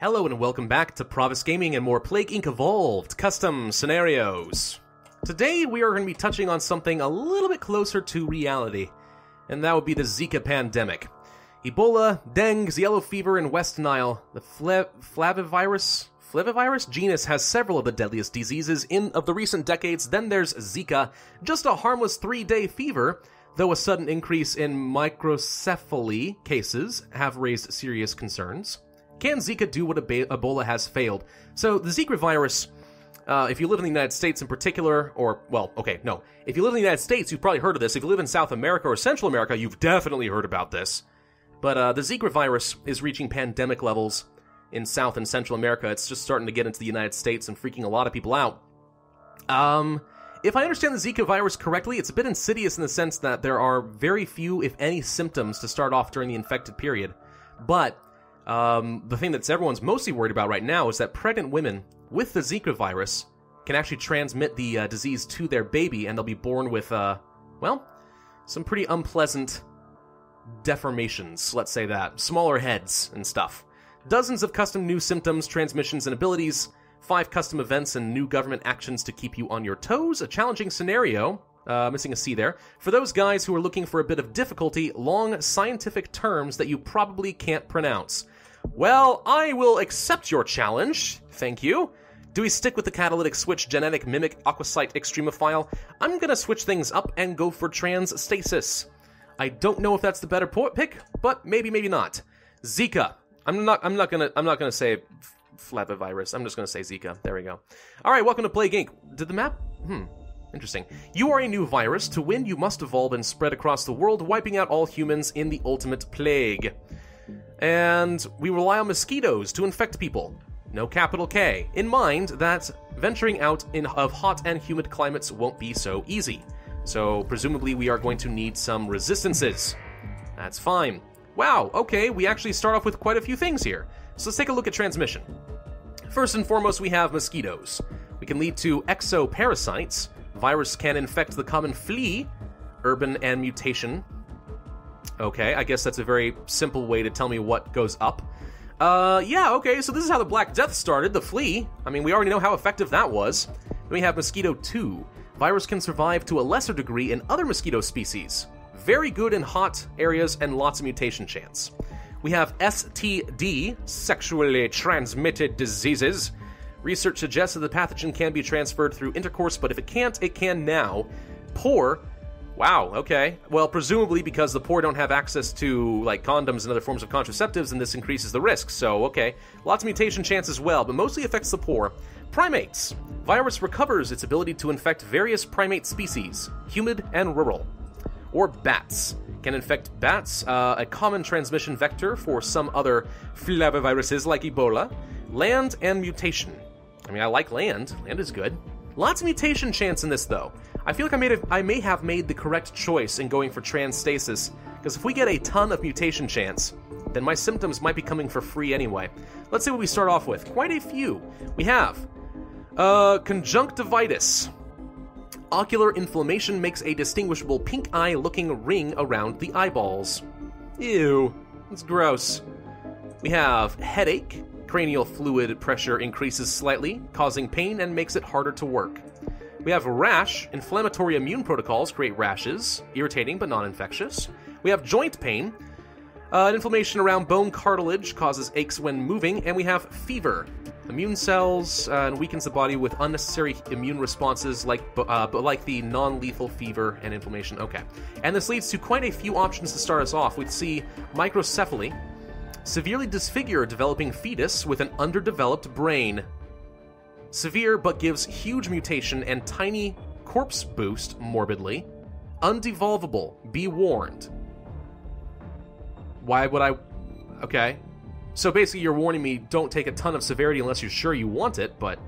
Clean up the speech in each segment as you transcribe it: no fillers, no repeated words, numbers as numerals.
Hello and welcome back to Pravus Gaming and more Plague Inc. Evolved Custom Scenarios. Today we are going to be touching on something a little bit closer to reality, and that would be the Zika Pandemic. Ebola, dengue, yellow fever, and West Nile. The Flavivirus genus has several of the deadliest diseases of the recent decades. Then there's Zika, just a harmless 3-day fever, though a sudden increase in microcephaly cases have raised serious concerns. Can Zika do what Ebola has failed? So the Zika virus, if you live in the United States in particular, if you live in the United States, you've probably heard of this. If you live in South America or Central America, you've definitely heard about this. But the Zika virus is reaching pandemic levels in South and Central America. It's just starting to get into the United States and freaking a lot of people out. If I understand the Zika virus correctly, it's a bit insidious in the sense that there are very few, if any, symptoms to start off during the infected period. But the thing that everyone's mostly worried about right now is that pregnant women with the Zika virus can actually transmit the disease to their baby, and they'll be born with, some pretty unpleasant deformations, let's say that. Smaller heads and stuff. Dozens of custom new symptoms, transmissions, and abilities. 5 custom events and new government actions to keep you on your toes. A challenging scenario, missing a C there, for those guys who are looking for a bit of difficulty, long scientific terms that you probably can't pronounce. Well, I will accept your challenge, thank you. Do we stick with the catalytic switch genetic mimic aquasite extremophile? I'm gonna switch things up and go for transstasis. I don't know if that's the better pick, but maybe not. Zika. I'm not gonna say Flavivirus. I'm just gonna say Zika. There we go. Alright, welcome to Plague Inc. Did the map? Interesting. You are a new virus. To win, you must evolve and spread across the world, wiping out all humans in the ultimate plague. And we rely on mosquitoes to infect people. No capital K. In mind that venturing out of hot and humid climates won't be so easy. So presumably we are going to need some resistances. That's fine. Wow, okay, we actually start off with quite a few things here. So let's take a look at transmission. First and foremost, we have mosquitoes. We can lead to exoparasites. Virus can infect the common flea, urban and mutation. Okay, I guess that's a very simple way to tell me what goes up. Okay, so this is how the Black Death started, the flea. I mean, we already know how effective that was. Then we have mosquito 2. Virus can survive to a lesser degree in other mosquito species. Very good in hot areas and lots of mutation chance. We have STD, sexually transmitted diseases. Research suggests that the pathogen can be transferred through intercourse, but if it can't, it can now. Poor. Wow, okay. Well, presumably because the poor don't have access to, like, condoms and other forms of contraceptives, and this increases the risk. So, okay. Lots of mutation chance as well, but mostly affects the poor. Primates. Virus recovers its ability to infect various primate species, humid and rural. Or bats. Can infect bats, a common transmission vector for some other flaviviruses like Ebola. Land and mutation. I mean, I like land. Land is good. Lots of mutation chance in this, though. I feel like I may have made the correct choice in going for transstasis, because if we get a ton of mutation chance, then my symptoms might be coming for free anyway. Let's see what we start off with. Quite a few. We have Conjunctivitis. Ocular inflammation makes a distinguishable pink eye-looking ring around the eyeballs. Ew, that's gross. We have headache. Cranial fluid pressure increases slightly, causing pain and makes it harder to work. We have rash. Inflammatory immune protocols create rashes, irritating but non-infectious. We have joint pain. Inflammation around bone cartilage causes aches when moving. And we have fever. Immune cells and weakens the body with unnecessary immune responses like the non-lethal fever and inflammation. Okay. And this leads to quite a few options to start us off. We see microcephaly. Severely disfigured developing fetus with an underdeveloped brain. Severe but gives huge mutation and tiny corpse boost morbidly. Undevolvable. Be warned. Why would I... Okay. So basically you're warning me don't take a ton of severity unless you're sure you want it, but...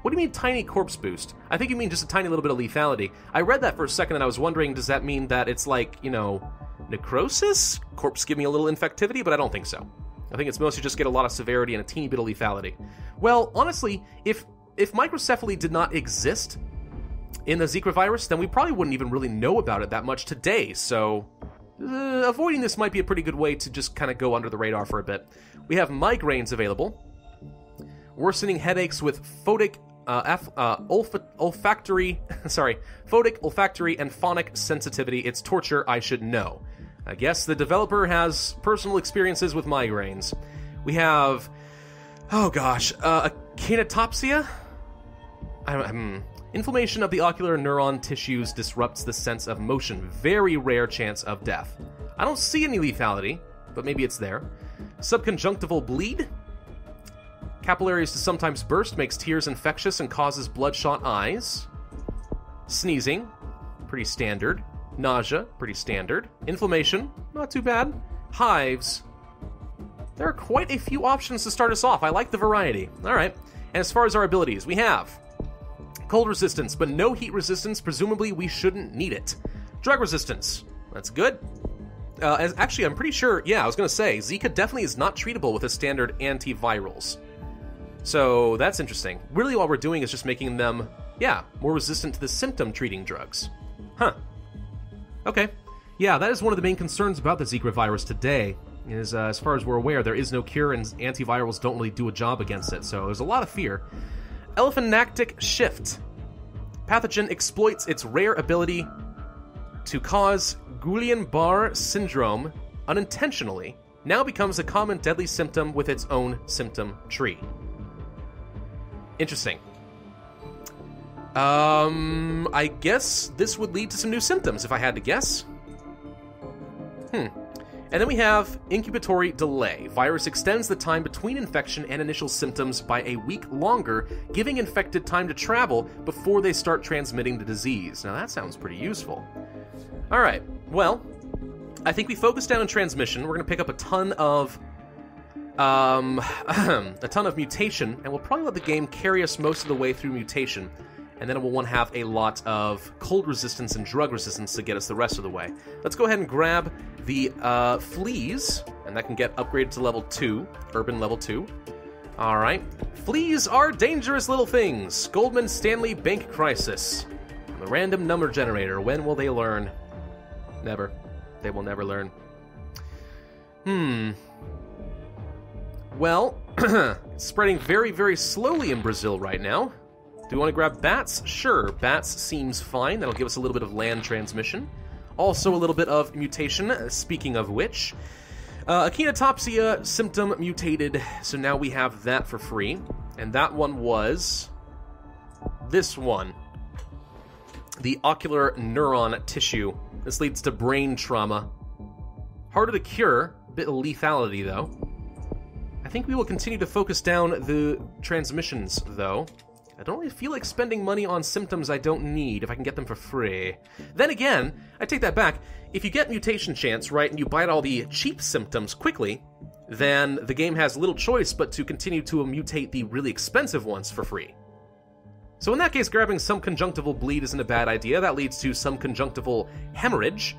What do you mean tiny corpse boost? I think you mean just a tiny little bit of lethality. I read that for a second and I was wondering, does that mean that it's like, necrosis? Corpse giving a little infectivity? But I don't think so. I think it's mostly just get a lot of severity and a teeny bit of lethality. Well, honestly, if microcephaly did not exist in the Zika virus, then we probably wouldn't even really know about it that much today, so... avoiding this might be a pretty good way to just kind of go under the radar for a bit. We have migraines available. Worsening headaches with photic, olfactory, photic, olfactory, and phonic sensitivity. It's torture, I should know. I guess the developer has personal experiences with migraines. We have, oh gosh, kinetopsia? Inflammation of the ocular neuron tissues disrupts the sense of motion. Very rare chance of death. I don't see any lethality, but maybe it's there. Subconjunctival bleed. Capillaries to sometimes burst, makes tears infectious and causes bloodshot eyes. Sneezing, pretty standard. Nausea, pretty standard. Inflammation, not too bad. Hives. There are quite a few options to start us off. I like the variety. All right. And as far as our abilities, we have cold resistance, but no heat resistance. Presumably, we shouldn't need it. Drug resistance. That's good. Actually, I'm pretty sure, I was going to say, Zika definitely is not treatable with a standard antivirals. So that's interesting. Really, what we're doing is just making them, more resistant to the symptom-treating drugs. Huh. Okay. Yeah, that is one of the main concerns about the Zika virus today, is as far as we're aware, there is no cure and antivirals don't really do a job against it, so there's a lot of fear. Anaphylactic shift. Pathogen exploits its rare ability to cause Guillain-Barré syndrome unintentionally, now becomes a common deadly symptom with its own symptom tree. Interesting. I guess this would lead to some new symptoms, if I had to guess. And then we have incubatory delay. Virus extends the time between infection and initial symptoms by a week longer, giving infected time to travel before they start transmitting the disease. Now that sounds pretty useful. All right, well, I think we focus down on transmission. We're going to pick up a ton of mutation, and we'll probably let the game carry us most of the way through mutation. And then we'll want to have a lot of cold resistance and drug resistance to get us the rest of the way. Let's go ahead and grab the fleas, and that can get upgraded to level 2, urban level 2. All right. Fleas are dangerous little things. Goldman Stanley Bank Crisis. The random number generator. When will they learn? Never. They will never learn. Well, it's spreading very, very slowly in Brazil right now. Do we want to grab bats? Sure, bats seems fine. That'll give us a little bit of land transmission. Also a little bit of mutation, speaking of which. Kinetopsia symptom mutated, so now we have that for free. And that one was this one. The ocular neuron tissue. This leads to brain trauma. Harder to cure, a bit of lethality though. I think we will continue to focus down the transmissions though. I don't really feel like spending money on symptoms I don't need if I can get them for free. Then again, I take that back. If you get mutation chance, right, and you bite all the cheap symptoms quickly, then the game has little choice but to continue to mutate the really expensive ones for free. So in that case, grabbing some conjunctival bleed isn't a bad idea. That leads to some conjunctival hemorrhage.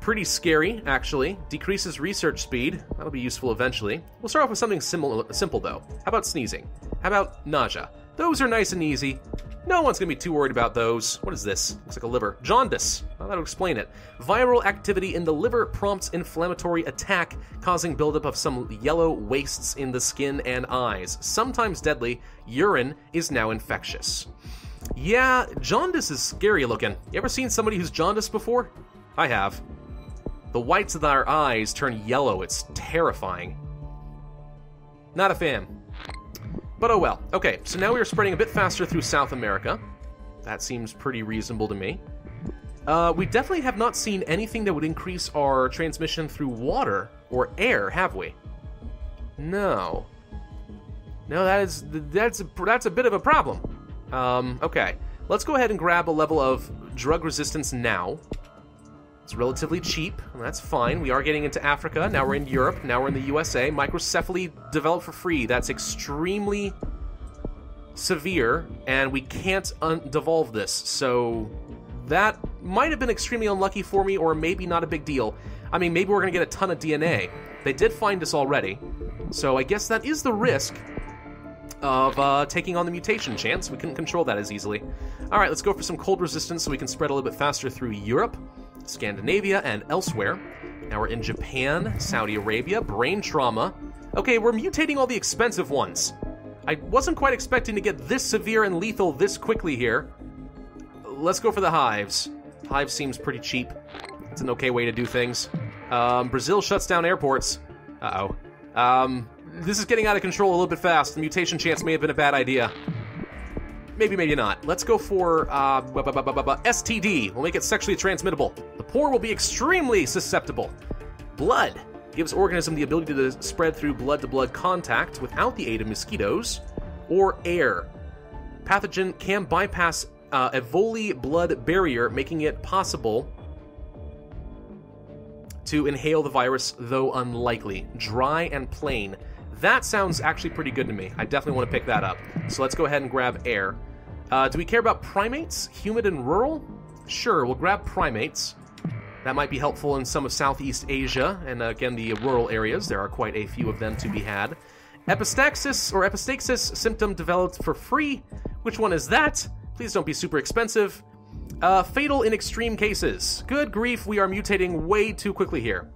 Pretty scary, actually. Decreases research speed. That'll be useful eventually. We'll start off with something simple, though. How about sneezing? How about nausea? Those are nice and easy. No one's going to be too worried about those. What is this? Looks like a liver. Jaundice. Well, that'll explain it. Viral activity in the liver prompts inflammatory attack, causing buildup of some yellow wastes in the skin and eyes. Sometimes deadly. Urine is now infectious. Yeah, jaundice is scary looking. You ever seen somebody who's jaundiced before? I have. The whites of their eyes turn yellow. It's terrifying. Not a fan. But oh well. Okay, so now we are spreading a bit faster through South America. That seems pretty reasonable to me. We definitely have not seen anything that would increase our transmission through water or air, have we? No. No, that's a bit of a problem. Okay. Let's go ahead and grab a level of drug resistance now. It's relatively cheap, and that's fine. We are getting into Africa, now we're in Europe, now we're in the USA. Microcephaly developed for free. That's extremely severe, and we can't devolve this. So that might have been extremely unlucky for me, or maybe not a big deal. I mean, maybe we're going to get a ton of DNA. They did find us already, so I guess that is the risk of taking on the mutation chance. We couldn't control that as easily. All right, let's go for some cold resistance so we can spread a little bit faster through Europe, Scandinavia, and elsewhere. Now we're in Japan, Saudi Arabia, brain trauma. Okay, we're mutating all the expensive ones. I wasn't quite expecting to get this severe and lethal this quickly here. Let's go for the hives. Hive seems pretty cheap. It's an okay way to do things. Brazil shuts down airports. Uh-oh. This is getting out of control a little bit fast. The mutation chance may have been a bad idea. Maybe, maybe not. Let's go for STD. We'll make it sexually transmittable. The poor will be extremely susceptible. Blood gives organism the ability to spread through blood-to-blood contact without the aid of mosquitoes. Or air. Pathogen can bypass a Evoli blood barrier, making it possible to inhale the virus, though unlikely. Dry and plain. That sounds actually pretty good to me. I definitely want to pick that up. So let's go ahead and grab air. Do we care about primates? Humid and rural? Sure, we'll grab primates. That might be helpful in some of Southeast Asia, and again, the rural areas. There are quite a few of them to be had. Epistaxis symptom developed for free. Which one is that? Please don't be super expensive. Fatal in extreme cases. Good grief, we are mutating way too quickly here.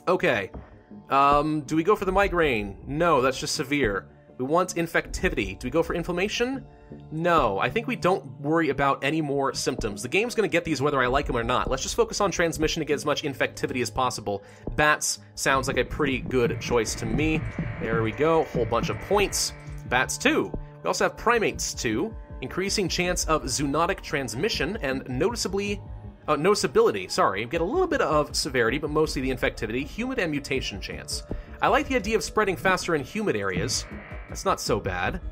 Okay. Do we go for the migraine? No, that's just severe. We want infectivity. Do we go for inflammation? No, I think we don't worry about any more symptoms. The game's going to get these whether I like them or not. Let's just focus on transmission to get as much infectivity as possible. Bats sounds like a pretty good choice to me. There we go, whole bunch of points. Bats 2. We also have primates 2. Increasing chance of zoonotic transmission and noticeability, get a little bit of severity, but mostly the infectivity, humid and mutation chance. I like the idea of spreading faster in humid areas. That's not so bad.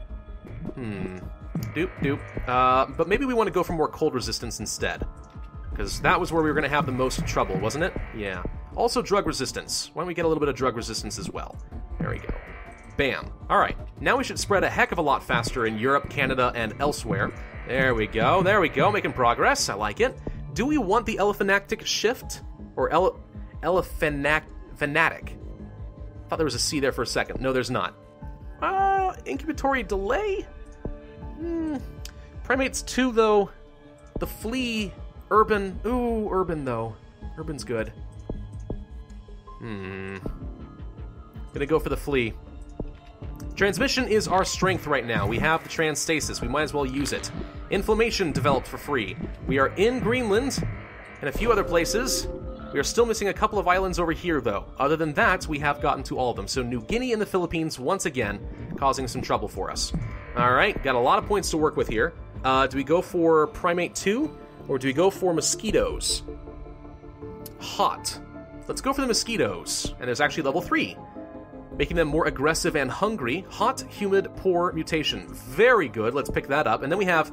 But maybe we want to go for more cold resistance instead. Because that was where we were going to have the most trouble, wasn't it? Yeah. Also drug resistance. Why don't we get a little bit of drug resistance as well? There we go. Bam. Alright, now we should spread a heck of a lot faster in Europe, Canada, and elsewhere. There we go, making progress. I like it. Do we want the anaphylactic shift? Or anaphylactic? Thought there was a C there for a second. No, there's not. Incubatory delay? Primates 2, though. The flea. Urban. Ooh, urban, though. Urban's good. Gonna go for the flea. Transmission is our strength right now. We have the transstasis. We might as well use it. Inflammation developed for free. We are in Greenland and a few other places. We are still missing a couple of islands over here, though. Other than that, we have gotten to all of them. So New Guinea and the Philippines, once again, causing some trouble for us. All right, got a lot of points to work with here. Do we go for Primate 2, or do we go for mosquitoes? Hot. Let's go for the mosquitoes. And there's actually level 3. Making them more aggressive and hungry. Hot, humid, poor mutation. Very good. Let's pick that up. And then we have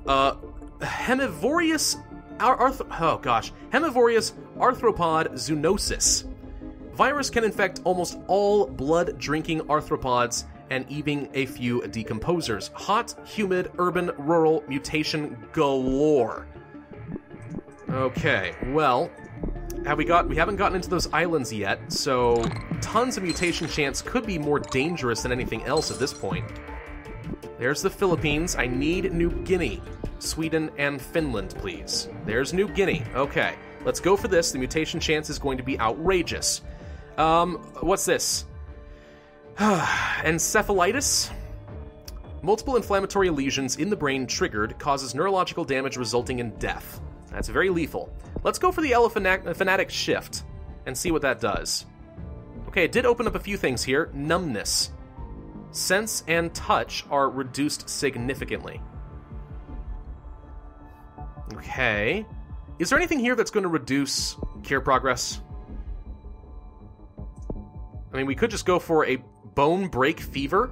Hemivorious arthropod zoonosis. Virus can infect almost all blood-drinking arthropods and even a few decomposers. Hot, humid, urban, rural, mutation galore. Okay, well, we haven't gotten into those islands yet, so tons of mutation chance could be more dangerous than anything else at this point. There's the Philippines. I need New Guinea. Sweden and Finland, please. There's New Guinea. Okay, let's go for this. The mutation chance is going to be outrageous. What's this? Encephalitis? Multiple inflammatory lesions in the brain triggered causes neurological damage resulting in death. That's very lethal. Let's go for the anaphylactic shift and see what that does. Okay, it did open up a few things here. Numbness. Sense and touch are reduced significantly. Okay. Is there anything here that's going to reduce cure progress? I mean, we could just go for a bone break fever.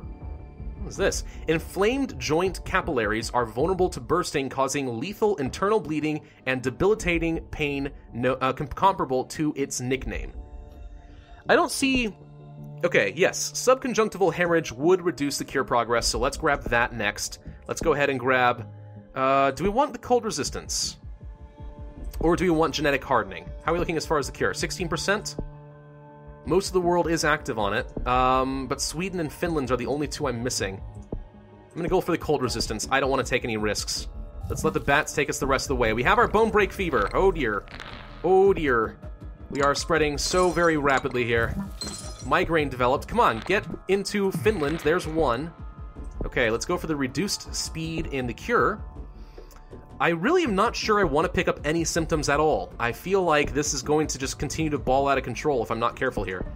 What is this? Inflamed joint capillaries are vulnerable to bursting, causing lethal internal bleeding and debilitating pain comparable to its nickname. I don't see... Okay, yes, subconjunctival hemorrhage would reduce the cure progress, so let's grab that next. Let's go ahead and grab... do we want the cold resistance? Or do we want genetic hardening? How are we looking as far as the cure? 16%? Most of the world is active on it, but Sweden and Finland are the only two I'm missing. I'm gonna go for the cold resistance. I don't want to take any risks. Let's let the bats take us the rest of the way. We have our bone break fever. Oh dear. Oh dear. We are spreading so very rapidly here. Migraine developed. Come on, get into Finland. There's one. Okay, let's go for the reduced speed in the cure. I really am not sure I want to pick up any symptoms at all. I feel like this is going to just continue to ball out of control if I'm not careful here.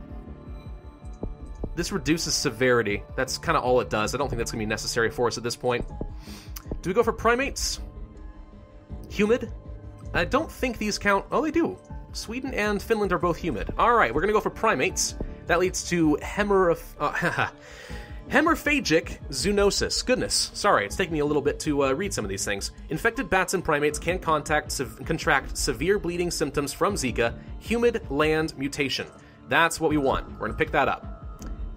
This reduces severity. That's kind of all it does. I don't think that's going to be necessary for us at this point. Do we go for primates? Humid? I don't think these count. Oh, they do. Sweden and Finland are both humid. All right, we're going to go for primates. That leads to hemorrhagic zoonosis. Goodness, sorry, it's taking me a little bit to read some of these things. Infected bats and primates can contract severe bleeding symptoms from Zika, humid land mutation. That's what we want. We're going to pick that up.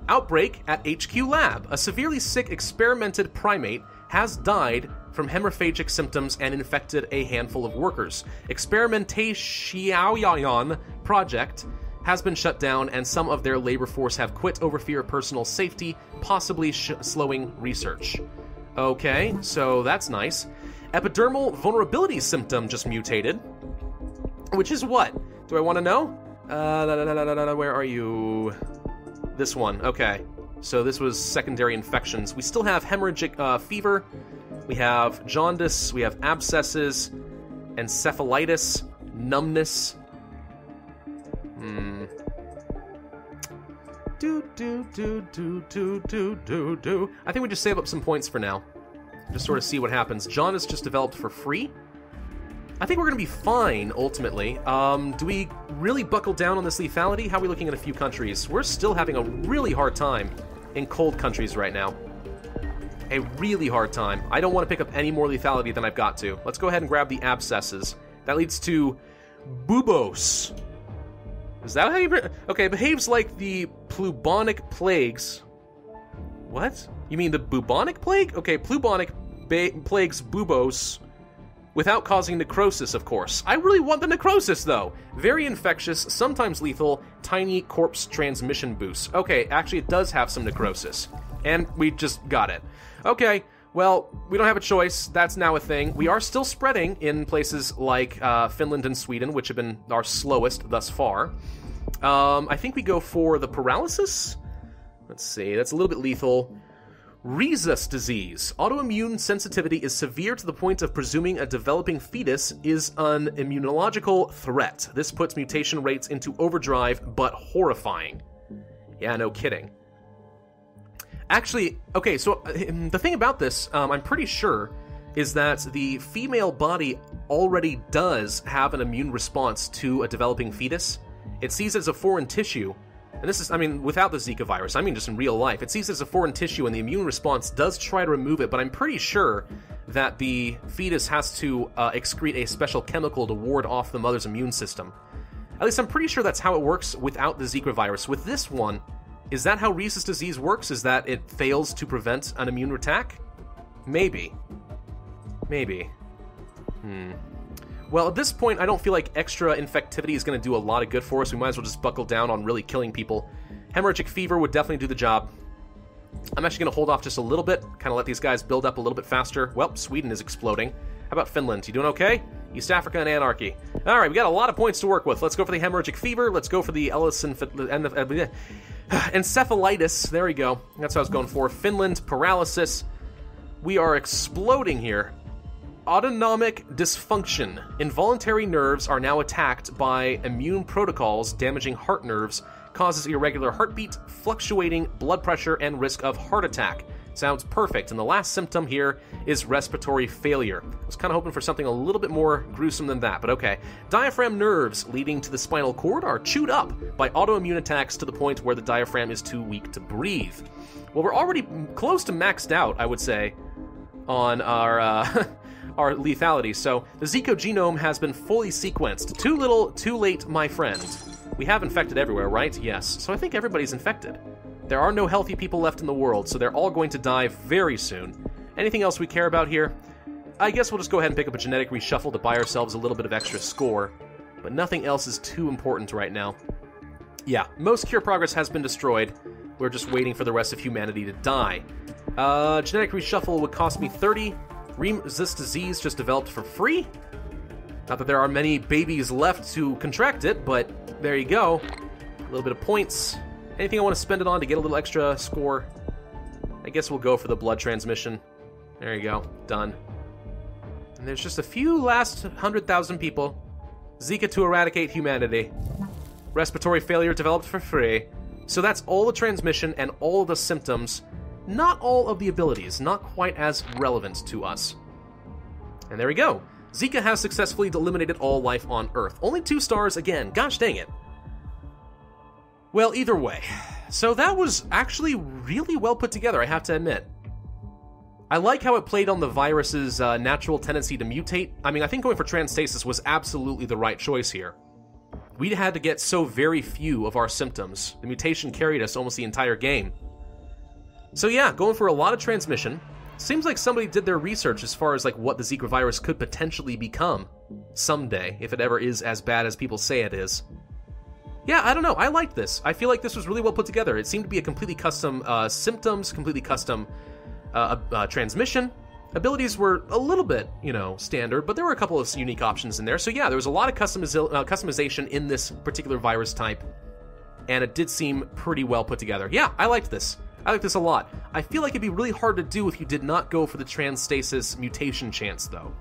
Outbreak at HQ Lab. A severely sick experimented primate has died from hemorrhagic symptoms and infected a handful of workers. Experimentation project has been shut down, and some of their labor force have quit over fear of personal safety, possibly slowing research. Okay, so that's nice. Epidermal vulnerability symptom just mutated. Which is what? Do I want to know? Where are you? This one, okay. So this was secondary infections. We still have hemorrhagic fever. We have jaundice. We have abscesses, encephalitis, numbness. I think we just save up some points for now. Just sort of see what happens. Jaundice just developed for free. I think we're going to be fine, ultimately. Do we really buckle down on this lethality? How are we looking at a few countries? We're still having a really hard time in cold countries right now. A really hard time. I don't want to pick up any more lethality than I've got to. Let's go ahead and grab the abscesses. That leads to Bubos. Is that how you... Okay, it behaves like the Bubonic Plagues. What? You mean the Bubonic Plague? Okay, Bubonic Plagues Bubos without causing necrosis, of course. I really want the necrosis, though. Very infectious, sometimes lethal, tiny corpse transmission boost. Okay, actually it does have some necrosis. And we just got it. Okay, well, we don't have a choice. That's now a thing. We are still spreading in places like Finland and Sweden, which have been our slowest thus far. I think we go for the paralysis. Let's see, that's a little bit lethal. Rhesus disease. Autoimmune sensitivity is severe to the point of presuming a developing fetus is an immunological threat. This puts mutation rates into overdrive, but horrifying. Yeah, no kidding. Actually, okay, so the thing about this, I'm pretty sure, is that the female body already does have an immune response to a developing fetus. It sees it as a foreign tissue, and this is, I mean, without the Zika virus, I mean just in real life, it sees it as a foreign tissue, and the immune response does try to remove it, but I'm pretty sure that the fetus has to excrete a special chemical to ward off the mother's immune system. At least I'm pretty sure that's how it works without the Zika virus. With this one, is that how rhesus disease works? Is that it fails to prevent an immune attack? Maybe. Maybe. Well, at this point, I don't feel like extra infectivity is going to do a lot of good for us. We might as well just buckle down on really killing people. Hemorrhagic fever would definitely do the job. I'm actually going to hold off just a little bit, kind of let these guys build up a little bit faster. Well, Sweden is exploding. How about Finland? You doing okay? East Africa and anarchy. All right, we got a lot of points to work with. Let's go for the hemorrhagic fever. Let's go for the encephalitis. There we go. That's what I was going for. Finland, paralysis. We are exploding here. Autonomic dysfunction. Involuntary nerves are now attacked by immune protocols damaging heart nerves, causes irregular heartbeat, fluctuating blood pressure, and risk of heart attack. Sounds perfect. And the last symptom here is respiratory failure. I was kind of hoping for something a little bit more gruesome than that, but okay. Diaphragm nerves leading to the spinal cord are chewed up by autoimmune attacks to the point where the diaphragm is too weak to breathe. Well, we're already close to maxed out, I would say, on our our lethality. So the Zika genome has been fully sequenced. Too little, too late, my friend. We have infected everywhere, right? Yes. So I think everybody's infected. There are no healthy people left in the world, so they're all going to die very soon. Anything else we care about here? I guess we'll just go ahead and pick up a genetic reshuffle to buy ourselves a little bit of extra score, but nothing else is too important right now. Yeah, most cure progress has been destroyed. We're just waiting for the rest of humanity to die. Genetic reshuffle would cost me 30. Resist disease just developed for free. Not that there are many babies left to contract it, but there you go. A little bit of points. Anything I want to spend it on to get a little extra score? I guess we'll go for the blood transmission. There you go. Done. And there's just a few last 100,000 people. Zika to eradicate humanity. Respiratory failure developed for free. So that's all the transmission and all of the symptoms. Not all of the abilities. Not quite as relevant to us. And there we go. Zika has successfully eliminated all life on Earth. Only 2 stars again. Gosh dang it. Well, either way. So that was actually really well put together, I have to admit. I like how it played on the virus's natural tendency to mutate. I mean, I think going for transstasis was absolutely the right choice here. We had to get so very few of our symptoms. The mutation carried us almost the entire game. So yeah, going for a lot of transmission. Seems like somebody did their research as far as like what the Zika virus could potentially become someday, if it ever is as bad as people say it is. Yeah, I don't know. I liked this. I feel like this was really well put together. It seemed to be a completely custom symptoms, completely custom transmission. Abilities were a little bit, standard, but there were a couple of unique options in there. So yeah, there was a lot of customization in this particular virus type, and it did seem pretty well put together. Yeah, I liked this. I like this a lot. I feel like it'd be really hard to do if you did not go for the transstasis mutation chance, though.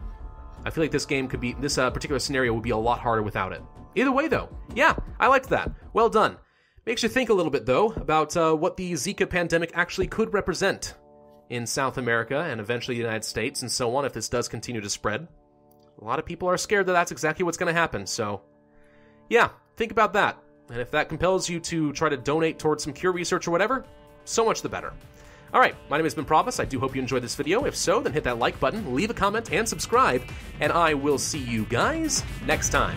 I feel like this game could be, this particular scenario would be a lot harder without it. Either way, though, yeah, I liked that. Well done. Makes you think a little bit, though, about what the Zika pandemic actually could represent in South America and eventually the United States and so on if this does continue to spread. A lot of people are scared that that's exactly what's going to happen, so yeah, think about that. And if that compels you to try to donate towards some cure research or whatever, so much the better. Alright, my name has been Pravus. I do hope you enjoyed this video. If so, then hit that like button, leave a comment, and subscribe, and I will see you guys next time.